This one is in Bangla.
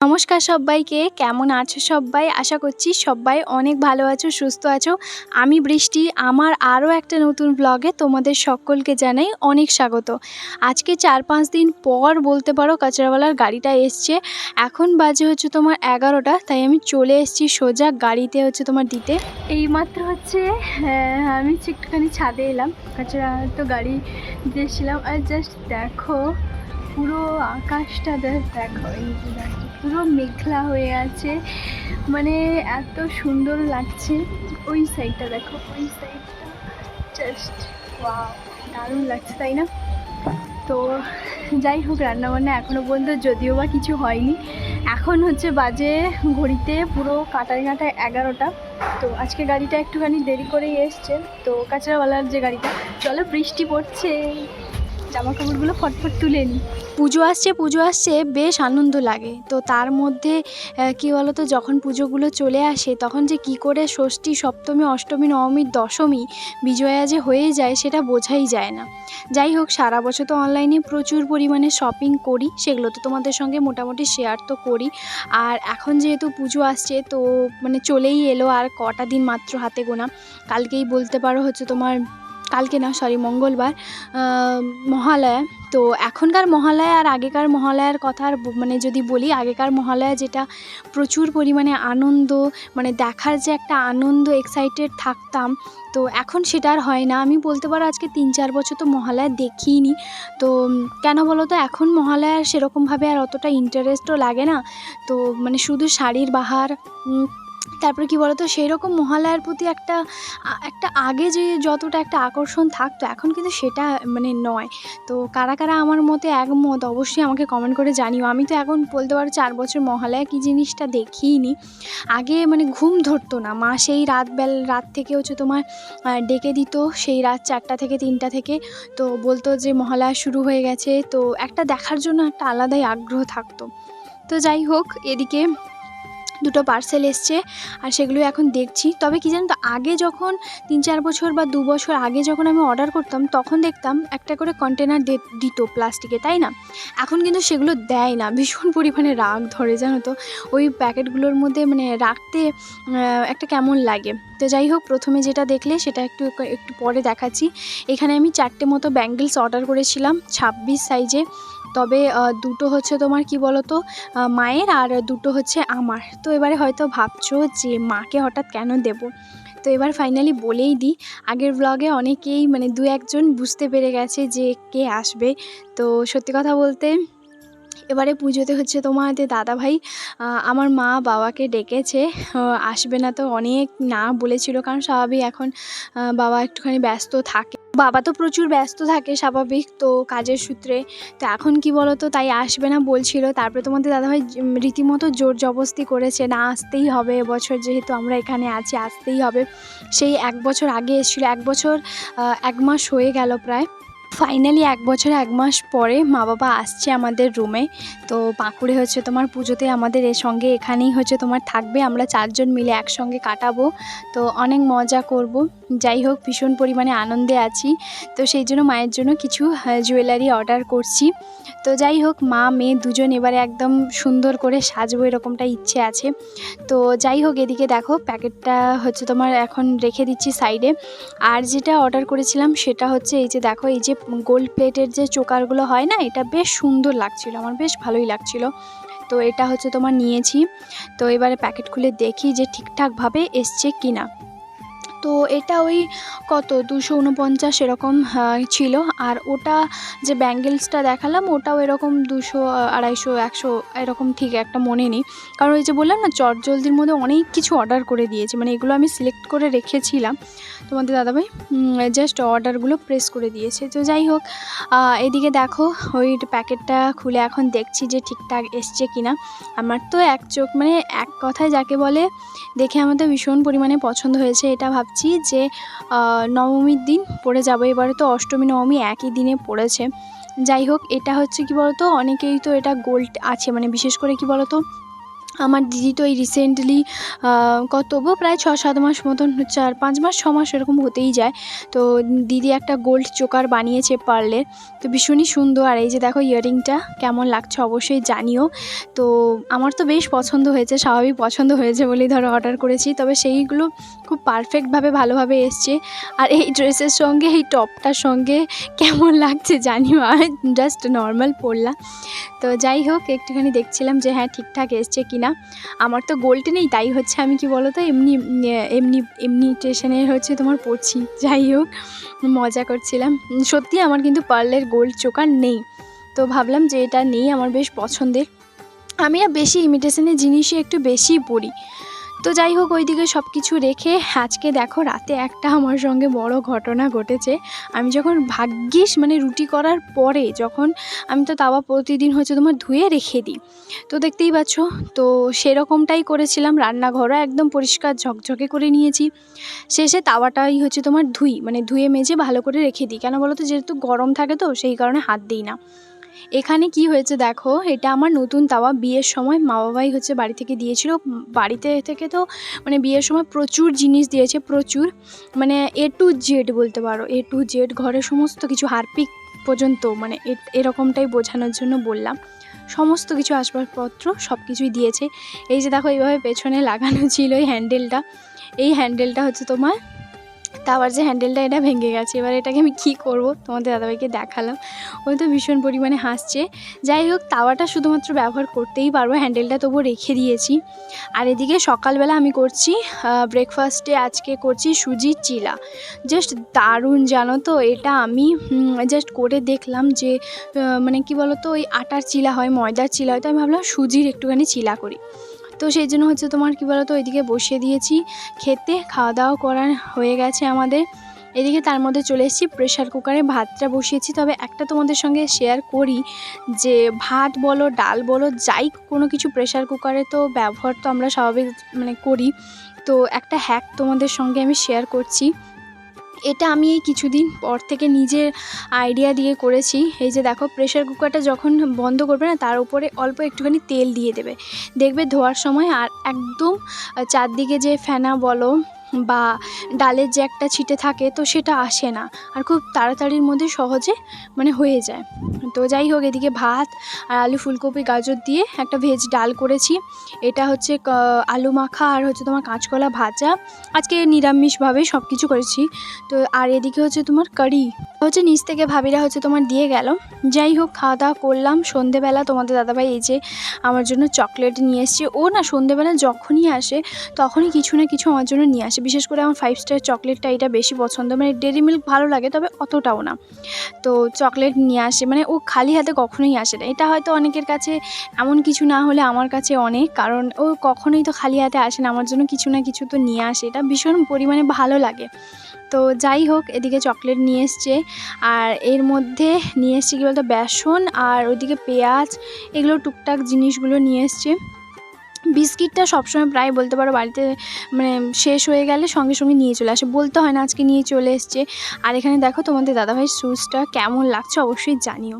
নমস্কার সবাইকে, কেমন আছো সবাই? আশা করছি সবাই অনেক ভালো আছো, সুস্থ আছো। আমি বৃষ্টি, আমার আরও একটা নতুন ব্লগে তোমাদের সকলকে জানাই অনেক স্বাগত। আজকে 4-5 দিন পর বলতে পারো কাঁচরাওয়ালার গাড়িটা এসছে। এখন বাজে হচ্ছে তোমার 11টা, তাই আমি চলে এসেছি সোজা গাড়িতে হচ্ছে তোমার দিতে। এইমাত্র হচ্ছে আমি একটুখানি ছাদে এলাম, কাঁচরা তো গাড়ি দিয়েছিলাম। আর জাস্ট দেখো পুরো আকাশটা, দেখো এই যে দেখো পুরো মেঘলা হয়ে আছে, মানে এত সুন্দর লাগছে। ওই সাইডটা দেখো, ওই সাইডটা জাস্ট ওয়াও, দারুণ লাগছে তাই না? তো যাই হোক, রান্নাবান্না এখনও পর্যন্ত যদিও বা কিছু হয়নি। এখন হচ্ছে বাজে ঘড়িতে পুরো কাঁটায় 11টা। তো আজকে গাড়িটা একটুখানি দেরি করেই এসছে, তো কাঁচরাওয়ালার যে গাড়িটা। চলো, বৃষ্টি পড়ছে, জামা কাপড়গুলো ফটফট তুলে নিই। পুজো আসছে বেশ আনন্দ লাগে। তো তার মধ্যে কী বলো তো, যখন পুজোগুলো চলে আসে তখন যে কী করে ষষ্ঠী, সপ্তমী, অষ্টমী, নবমী, দশমী, বিজয়া যে হয়ে যায় সেটা বোঝাই যায় না। যাই হোক, সারা বছর তো অনলাইনে প্রচুর পরিমাণে শপিং করি, সেগুলো তো তোমাদের সঙ্গে মোটামুটি শেয়ার তো করি। আর এখন যেহেতু পুজো আসছে, তো মানে চলেই এলো, আর কটা দিন মাত্র হাতে গোনা। কালকেই বলতে পারো হচ্ছে তোমার, কালকে না সরি, মঙ্গলবার মহালয়া। তো এখনকার মহালয়া আর আগেকার মহালয়ার কথা আর মানে যদি বলি, আগেকার মহালয়া যেটা প্রচুর পরিমাণে আনন্দ, মানে দেখার যে একটা আনন্দ, এক্সাইটেড থাকতাম, তো এখন সেটা আর হয় না। আমি বলতে পারো আজকে 3-4 বছর তো মহালয়া দেখিনি। তো কেন বলো তো, এখন মহালয়ার সেরকমভাবে আর অতটা ইন্টারেস্টও লাগে না। তো মানে শুধু শাড়ির বাহার, তারপরে কী বলো তো, সেইরকম মহালয়ার প্রতি একটা আগে যে যতটা একটা আকর্ষণ থাকতো, এখন কিন্তু সেটা মানে নয়। তো কারা কারা আমার মতে একমত অবশ্যই আমাকে কমেন্ট করে জানিও। আমি তো এখন বলতে পারো 4 বছর মহালয়া কী জিনিসটা দেখিইনি। আগে মানে ঘুম ধরতো না, মা সেই রাত থেকে হচ্ছে তোমার ডেকে দিত, সেই রাত 4টা থেকে 3টা থেকে। তো বলতো যে মহালয়া শুরু হয়ে গেছে, তো একটা দেখার জন্য একটা আলাদাই আগ্রহ থাকতো। তো যাই হোক, এদিকে দুটো পার্সেল এসছে আর সেগুলো এখন দেখছি। তবে কী জানো তো, আগে যখন 3-4 বছর বা 2 বছর আগে যখন আমি অর্ডার করতাম, তখন দেখতাম একটা করে কন্টেনার দিত প্লাস্টিকে, তাই না? এখন কিন্তু সেগুলো দেয় না, ভীষণ পরিমাণে রাগ ধরে জানো তো ওই প্যাকেটগুলোর মধ্যে, মানে রাখতে একটা কেমন লাগে। তো যাই হোক, প্রথমে যেটা দেখলে সেটা একটু পরে দেখাচ্ছি। এখানে আমি 4টে মতো ব্যাঙ্গেলস অর্ডার করেছিলাম 26 সাইজে। তবে দুটো হচ্ছে তোমার কী বলো তো, মায়ের, আর দুটো হচ্ছে আমার। তো এবারে হয়তো ভাবছো যে মাকে হঠাৎ কেন দেবো, তো এবার ফাইনালি বলেই দিই। আগের ব্লগে অনেকেই মানে 2-1 জন বুঝতে পেরে গেছে যে কে আসবে। তো সত্যি কথা বলতে, এবারে পুজোতে হচ্ছে তোমাদের দাদাভাই আমার মা বাবাকে ডেকেছে। আসবে না তো অনেক না বলেছিল, কারণ স্বাভাবিক এখন বাবা একটুখানি ব্যস্ত থাকে। বাবা তো প্রচুর ব্যস্ত থাকে স্বাভাবিক, তো কাজের সূত্রে। তো এখন কি বলো তো, তাই আসবে না বলছিল। তারপরে তোমাদের দাদাভাই রীতিমতো জোর জবরদস্তি করেছে, না আসতেই হবে এবছর, যেহেতু আমরা এখানে আছি আসতেই হবে। সেই 1 বছর আগে এসেছিলো, 1 বছর 1 মাস হয়ে গেল প্রায়। ফাইনালি 1 বছর 1 মাস পরে মা বাবা আসছে আমাদের রুমে। তো বাঁকুড়ে হচ্ছে তোমার পুজোতে আমাদের সঙ্গে এখানেই হচ্ছে তোমার থাকবে। আমরা 4 জন মিলে একসঙ্গে কাটাবো, তো অনেক মজা করব। যাই হোক, ভীষণ পরিমাণে আনন্দে আছি। তো সেই জন্য মায়ের জন্য কিছু জুয়েলারি অর্ডার করছি। তো যাই হোক, মা মেয়ে দুজন এবারে একদম সুন্দর করে সাজবো, এরকমটা ইচ্ছে আছে। তো যাই হোক, এদিকে দেখো প্যাকেটটা হচ্ছে তোমার এখন রেখে দিচ্ছি সাইডে। আর যেটা অর্ডার করেছিলাম সেটা হচ্ছে এই যে দেখো, এই যে গোল্ড প্লেটের যে চোকারগুলো হয় না, এটা বেশ সুন্দর লাগছিল, আমার বেশ ভালোই লাগছিল। তো এটা হচ্ছে তোমার নিয়েছি। তো এবারে প্যাকেট খুলে দেখি যে ঠিকঠাকভাবে এসছে কিনা। তো এটা ওই কত 249 এরকম ছিল। আর ওটা যে ব্যাঙ্গেলসটা দেখালাম, ওটাও এরকম 200, 250, 100 এরকম, ঠিক একটা মনে নেই। কারণ ওই যে বললাম না, চটজলদির মধ্যে অনেক কিছু অর্ডার করে দিয়েছি, মানে এগুলো আমি সিলেক্ট করে রেখেছিলাম। তোমাদের দাদাভাই জাস্ট অর্ডারগুলো প্রেস করে দিয়েছে। তো যাই হোক, এদিকে দেখো ওই প্যাকেটটা খুলে এখন দেখছি যে ঠিকঠাক এসছে কিনা। আমার তো এক চোখ, মানে এক কথায় যাকে বলে, দেখে আমার তো ভীষণ পরিমাণে পছন্দ হয়েছে। এটা ভাবছি যে নবমীর দিন পরে যাবো। এবারে তো অষ্টমী নবমী একই দিনে পড়েছে। যাই হোক, এটা হচ্ছে কি বলতো, অনেকেই তো এটা গোল্ড আছে, মানে বিশেষ করে কি বলতো, আমার দিদি তো এই রিসেন্টলি প্রায় ৬-৭ মাস মতন, ৪-৫ মাস ৬ মাস এরকম হতেই যায়। তো দিদি একটা গোল্ড চোকার বানিয়েছে পার্লের, তো ভীষণই সুন্দর। আর এই যে দেখো ইয়াররিংটা কেমন লাগছে অবশ্যই জানিও। তো আমার তো বেশ পছন্দ হয়েছে, স্বাভাবিক পছন্দ হয়েছে বলেই ধরো অর্ডার করেছি। তবে সেইগুলো খুব পারফেক্টভাবে ভালোভাবে এসছে। আর এই ড্রেসের সঙ্গে এই টপটার সঙ্গে কেমন লাগছে জানিও, আর জাস্ট নর্মাল পরলাম। তো যাই হোক, একটুখানি দেখছিলাম যে হ্যাঁ ঠিকঠাক এসছে কি না। আমার তো গোল্ড নেই, তাই হচ্ছে আমি কি বলো তো এমনি ইমিটেশনের হচ্ছে তোমার পরছি। যাই হোক, মজা করছিলাম। সত্যি আমার কিন্তু পার্লের গোল্ড চোকার নেই, তো ভাবলাম যে এটা নেই আমার বেশ পছন্দের। আমি না বেশি ইমিটেশনের জিনিসই একটু বেশিই পরি। তো যাই হোক, ওইদিকে সব কিছু রেখে আজকে দেখো রাতে একটা আমার সঙ্গে বড় ঘটনা ঘটেছে। আমি যখন ভাগ্যিস রুটি করার পরে যখন আমি তো তাওয়া প্রতিদিন হচ্ছে তোমার ধুয়ে রেখে দিই, তো দেখতেই পাচ্ছ। তো সেরকমটাই করেছিলাম, রান্নাঘরও একদম পরিষ্কার ঝকঝকে করে নিয়েছি। শেষে তাওয়াটাই হচ্ছে তোমার ধুয়ে মেজে ভালো করে রেখে দিই। কেন বলো তো, যেহেতু গরম থাকে তো সেই কারণে হাত দিই না। এখানে কি হয়েছে দেখো, এটা আমার নতুন তাওয়া। বিয়ের সময় মা বাবাই হচ্ছে বাড়ি থেকে দিয়েছিল। বাড়িতে থেকে তো বিয়ের সময় প্রচুর জিনিস দিয়েছে, প্রচুর, A to Z বলতে পারো, A to Z ঘরের সমস্ত কিছু, হারপিক পর্যন্ত, এরকমটাই বোঝানোর জন্য বললাম। সমস্ত কিছু আসবাবপত্র সব কিছুই দিয়েছে। এই যে দেখো এইভাবে পেছনে লাগানো ছিল এই হ্যান্ডেলটা, এই হ্যান্ডেলটা হচ্ছে তোমার তাওয়ার যে হ্যান্ডেলটা, এটা ভেঙে গেছে। এবার এটাকে আমি কী করব, তোমাদের দাদাভাইকে দেখালাম, ওই তো ভীষণ পরিমাণে হাসছে। যাই হোক, তাওয়াটা শুধুমাত্র ব্যবহার করতেই পারবো, হ্যান্ডেলটা তবুও রেখে দিয়েছি। আর এদিকে সকালবেলা আমি করছি ব্রেকফাস্টে, আজকে করছি সুজির চিলা। জাস্ট দারুণ, জানো তো, এটা আমি জাস্ট করে দেখলাম যে কী বলো তো, ওই আটার চিলা হয়, ময়দার চিলা হয়, তো আমি ভাবলাম সুজির একটুখানি চিলা করি। তো সেই জন্য হচ্ছে তোমার কী বলো তো, ওইদিকে বসিয়ে দিয়েছি খেতে। খাওয়া দাওয়া করা হয়ে গেছে আমাদের। এদিকে তার মধ্যে চলে এসেছি প্রেশার কুকারে ভাতটা বসিয়েছি। তবে একটা তোমাদের সঙ্গে শেয়ার করি যে ভাত বলো, ডাল বলো, যাই কোনো কিছু প্রেশার কুকারে তো ব্যবহার তো আমরা স্বাভাবিক করি। তো একটা হ্যাক তোমাদের সঙ্গে আমি শেয়ার করছি। এটা আমি এই কিছুদিন পর থেকে নিজের আইডিয়া দিয়ে করেছি। এই যে দেখো, প্রেশার কুকারটা যখন বন্ধ করবে না, তার উপরে অল্প একটুখানি তেল দিয়ে দেবে। দেখবে ধোয়ার সময় আর একদম চারদিকে যে ফেনা বলো বা ডালের যে একটা ছিটে থাকে, তো সেটা আসে না, আর খুব তাড়াতাড়ির মধ্যে সহজে হয়ে যায়। তো যাই হোক, এদিকে ভাত আর আলু, ফুলকপি, গাজর দিয়ে একটা ভেজ ডাল করেছি। এটা হচ্ছে আলু মাখা আর হচ্ছে তোমার কাঁচকলা ভাজা। আজকে নিরামিষভাবেই সব কিছু করেছি। তো আর এদিকে হচ্ছে তোমার কারি হচ্ছে নিচ থেকে ভাবিরা হচ্ছে তোমার দিয়ে গেল। যাই হোক, খাওয়া দাওয়া করলাম। সন্ধেবেলা তোমাদের দাদাভাই এই যে আমার জন্য চকলেট নিয়ে এসছে। ও না সন্ধেবেলা যখনই আসে তখনই কিছু না কিছু আমার জন্য নিয়ে আসে। বিশেষ করে আমার 5 স্টার চকলেটটা এটা বেশি পছন্দ, ডেয়ারি মিল্ক ভালো লাগে তবে অতটাও না। তো চকলেট নিয়ে আসে, ও খালি হাতে কখনোই আসে না। এটা হয়তো অনেকের কাছে এমন কিছু না হলে আমার কাছে অনেক, কারণ ও কখনোই তো খালি হাতে আসে না, আমার জন্য কিছু না কিছু তো নিয়ে আসে। এটা ভীষণ পরিমাণে ভালো লাগে। তো যাই হোক, এদিকে চকলেট নিয়ে এসছে, আর এর মধ্যে নিয়ে এসছে কী বলতো, বেসন, আর ওইদিকে পেঁয়াজ, এগুলো টুকটাক জিনিসগুলো নিয়ে এসছে। বিস্কিটটা সবসময় প্রায় বলতে পারো বাড়িতে শেষ হয়ে গেলে সঙ্গে সঙ্গে নিয়ে চলে আসে, বলতে হয় না, আজকে নিয়ে চলে এসছে। আর এখানে দেখো তোমাদের দাদাভাইয়ের শ্যুজটা কেমন লাগছে অবশ্যই জানিও।